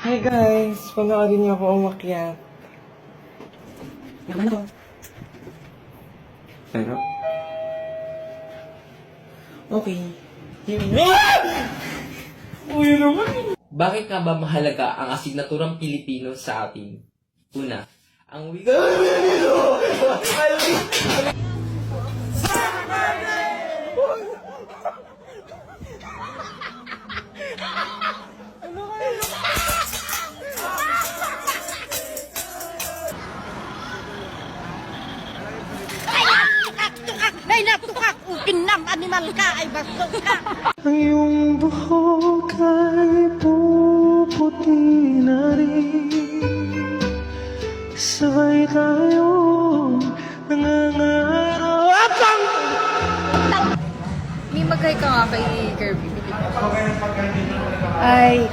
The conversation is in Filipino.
Hi guys! Panoorin niyo ako umakyat. Naman ako. Pero? Okay. Uy naman! Bakit nga ba mahalaga ang asignaturang Pilipino sa atin? Una, ang wika... Ay, natukak! Upin ng animal ka! Ay, basto ka! Ang iyong buhok ay puputi na rin. Sabay tayong nangangaraw. Apang! May mag-hi ka nga kay Kirby. Ay,